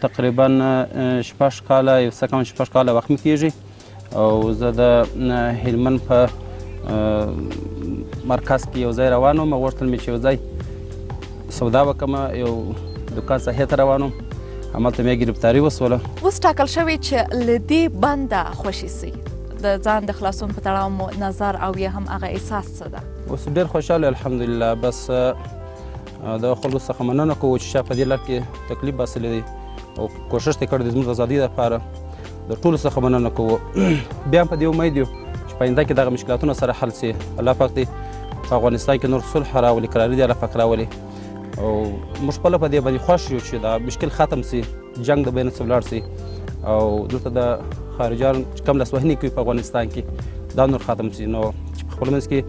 تقریبا 6 کاله یو څه کم 6 کاله وخت مې کېږي او زه د هلمند په مرکز کې یو ځای روان وم. غوښتل مې چې یو ځای سودا وکړم، یو دکان ساحې ته روان وم، همالته مې ګرفتاري وسوله. اوس ټاکل شوې چې له دې بنده خوشې سئ، د ځان د خلاصون په تړاو مو نظر او یا هم هغه احساس څه ده؟ اوس ډېر خوشحاله الحمدلله. بس د خلکو څخه مننه کوو چې شا په دې لار کې تکلیف باسلی دی او کوښښ یې کړی دی زموږ د ازادۍ لپاره. د ټولو څخه مننه کوو. بیا هم په دې امید یو چې په آینده کې دغه مشکلاتونه سره حل سي. الله پاک دی په افغانستان کې نور صلح راولي، قراري دی الله پاک راولي او موږ خپله په دې باندې خوښ یو چې دا مشکل ختم سي، جنګ د بین څه ولاړ سي او دلته د خارجیان چې کوم لاسوهنې کوي په افغانستان کې دا نور ختم سي، نو چې په خپل منځ کې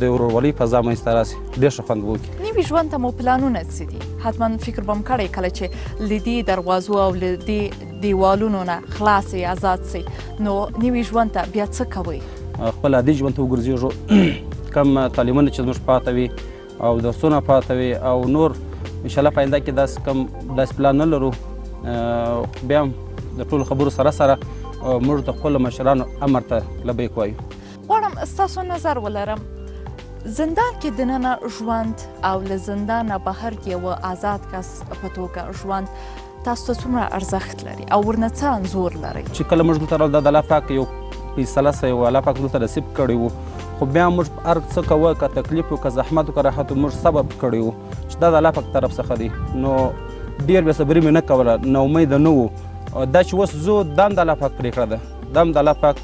د ورورولۍ فضا منځته راسي، ډېر ښه خوند به وکړي. نوي ژوند ته مو پلانونه څه دي؟ حتما فکر به م کړی کله چې له دې دروازو او له دې دیوالونو نه خلاص یې آزاد سئ، نو نوي ژوند ته بیا څه کوئ؟ خپل عادي ژوند ته وګرځېږو. کم تعلیمونه چې زموږ پاته وي او درسونه پاته وي او نور انشاءالله په آینده کې داسې پلان نه لرو. بیا هم د ټولو خبرو سره سره موږ د خپلو مشرانو امر ته لبیک وایو. غواړم ستاسو نظر ولرم، زندان کې دننه ژوند او له زندانه بهر یو آزاد کس په توګه ژوند تاسو ته څومره ارزښت لري او ورنه څه انځور لرئ؟ چې کله موږ دلته راغلو دا د الله پاک یو فیصله سوی و، الله پاک دلته نصیب کړی و، خو بیا موږ هر څه کوه، که تکلیف و که زحمت و که راحت و موږ سبب کړی و چې دا د الله پاک طرف څخه دی. نو ډېر بېصبري مې نه کوله، ناامیده نه و. دا چې اوس زه دا هم د الله پاک پرېکړه ده، دا هم د الله پاک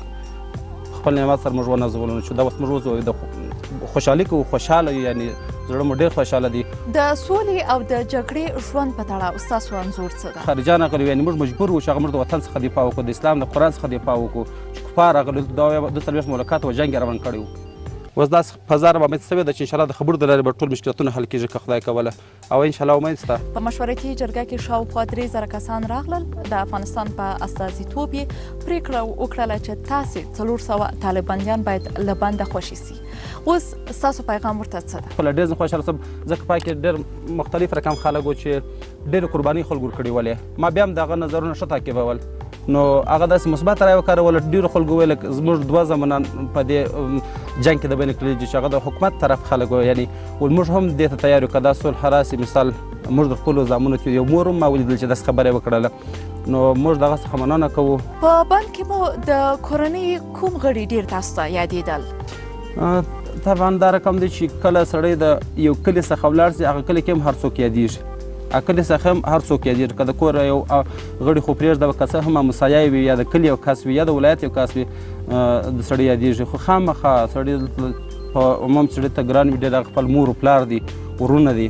خپل نعمت سره موږ ونازولو چې دا اوس موږ وزو د خوشحالي کوو، خوشحاله یو، یعنې زړه مو ډېر خوشحاله دی. د سولې او د جګړې ژوند په تړاو ستاسو انځور څه ده؟ خارجیان راغلي، یعنې موږ مجبور وو چې هغه موږ د وطن څخه دفاع وکړو، د اسلام د قرآن څخه دفاع وکړو چې کفار راغلي د 40 ملکات و جنګ یې روان کړی و. اوس داسې فضا رامنځته سوې ده چې انشاءالله د خبرو د لارې به ټول مشکلاتونه حل کېږي که خدای کوله او انشاءالله امید شته. په مشورتي جرګه کې شاوخوا 3000 کسان راغلل، د افغانستان په استازیتوب یې پرېکړه وکړله چې تاسې 400 طالبانیان باید له بنده خوشې سي. اوس ستاسو پیغام ورته څه ده؟ خپله ډېر زه خوشحاله شوم ځکه په کې ډېر مختلف رقم خلک و چې ډېرې قربانۍ خلکو ورکړې ولې. ما بیا هم د هغه نظرونه ښه تعقیبول، نو هغه داسې مثبت رایه وکاروله. ډېرو خلکو ویل زموږ 2 زامنان په دې جنګ کې د بین کړي چې هغه د حکومت طرف خلک و، یعنې موږ هم دې ته تیار یو که دا صلح راسي. مثال موږ د خپلو زامنو کې یو مور هم ما ولیدل چې داسې خبره یې وکړله، نو موږ دغه څخه مننه کوو. په بند کې مو د کورنۍ کوم غړي ډېر تاسو ته یادېدل؟ طبعا دا رقم دی چې کله سړی د یو کلي څخه ولاړ سي، هغه کلي کې هم هر څوک یادېږي، هغه کلي څخه هم هر څوک یادېږي. که د کور یو غړي خو پرېږده، که څه هم همسایه وي یا د کلي یو کس وي یا د ولایت یو کس وي، د سړی یادېږي. خو خامخا سړی په عموم سړي ته ګران وي ډېر، خپل مور و پلار دي، ورونه دي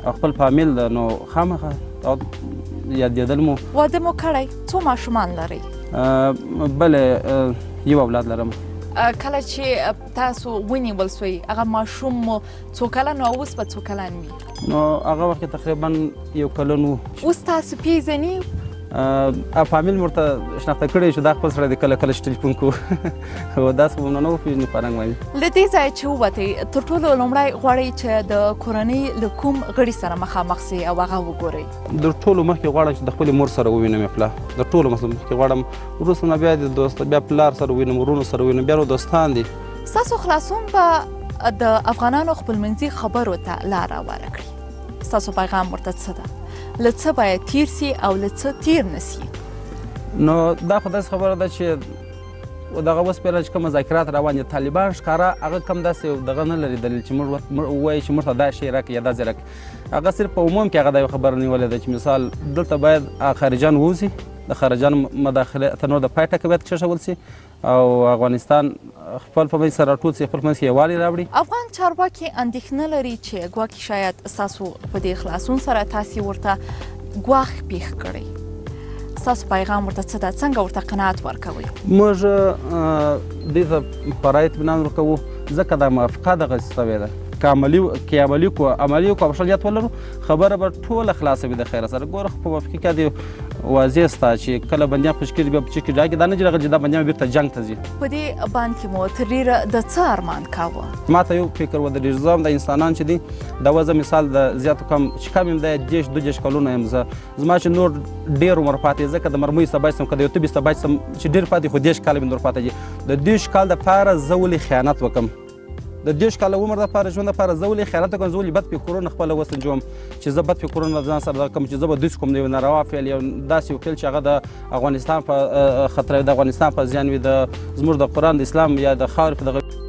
او خپل فامیل ده، نو خامخا یادېدل مو. واده مو کړی؟ څو ماشومان لرئ؟ بله یو اولاد لرم. کله چې تاسو ونیول سوئ هغه ماشوم مو څو کلن او اوس به څو کلن وي؟ نو هغه وخت کې تقریبا 1 کلن و. اوس تاسو پیژنئ؟ فامیل مې ورته شناخته کړی چې دا خپل سړی دی، کله کله چې ټلیفون کوو او داسې به مو نه وپېژني په رنګ باندې. له دې ځایه چې ووتئ تر ټولو لومړی غواړئ چې د کورنۍ له کوم غړي سره مخامخ سئ او هغه وګورئ؟ د ټولو مخکې غواړم چې د خپلې مور سره ووینم یې پلا، د ټولو مخکې غواړم، وروسته نه بیا د دوست بیا پلار سره ووینم، ورونو سره ووینم، بیا نو دوستان دي. ستاسو خلاصون به د افغانانو خپلمنځي خبرو ته لاره وره کړي. ستاسو پیغام ورته څه ده؟ له څه باید تیر سي او له څه تیر نه سي؟ نو دا خو داسې خبره ده چې دغه اوس پیله چې کوم مذاکرات روان دي طالبان ښکاره هغه کم داسې دغه نه لري دلیل چې موږ ووایو چې موږ ته دا شی راکړي یا دا ځای راکړي. هغه صرف په عموم کې هغه دا یو خبره نیولې ده چې مثال دلته باید خارجیان ووځي، د خارجیانو مداخله تر نور د پای ټکه باید کېښول سي او افغانستان خپل په منځ سره راټول سي، خپل منځ کې یووالی راوړي. افغان چارواکي اندېښنه لري چې ګواکې شاید ستاسو په دې خلاصون سره تاسې ورته ګواښ پېښ کړئ. ستاسو پیغام ورته څه ده؟ څنګه ورته قناعت ورکوئ؟ موږ دې ته په رایې اطمینان ورکوو ځکه دا موافقه دغسې سوې ده که عملي کو مشغولیت ولرو خبره به ټوله خلاصه وي د خیره سره. ګوره په وفقي کې د واضح ستا چې کله بندیان په شکل بیا په چکې ډاګې دا نه چې دا بندیان بیرته جنګ ته ځي. په دې باندې کې مو تر ډېره د څه ارمان کاوه؟ ما ته یو فکر و د ډېر زه د انسانان چې دي دا وزه مثال د زیاتو کم چې کم یم دی 10-12 کلونه یم زه زما چې نور ډېر عمر پاتې ځکه د مرمۍ سبا سم که د یو تبې سبا سم چې ډېر پاتې خو 10 کاله مې نور پاتې دي. د 10 کال دپاره زه ولې خیانت وکړم؟ د 10 کاله عمر دپاره ژوند دپاره زه ولې خیانت وکړم؟ زه ولې بد فکرونه خپله وسنجوم چې زه بد فکرونه ځان سره کوم چې زه به دوی کوم د یو ناروا فعل یو داسې یو فعل چې هغه د افغانستان په خطر د افغانستان په زیان وي د زموږ د قرآن د اسلام یا د خاورې په دغه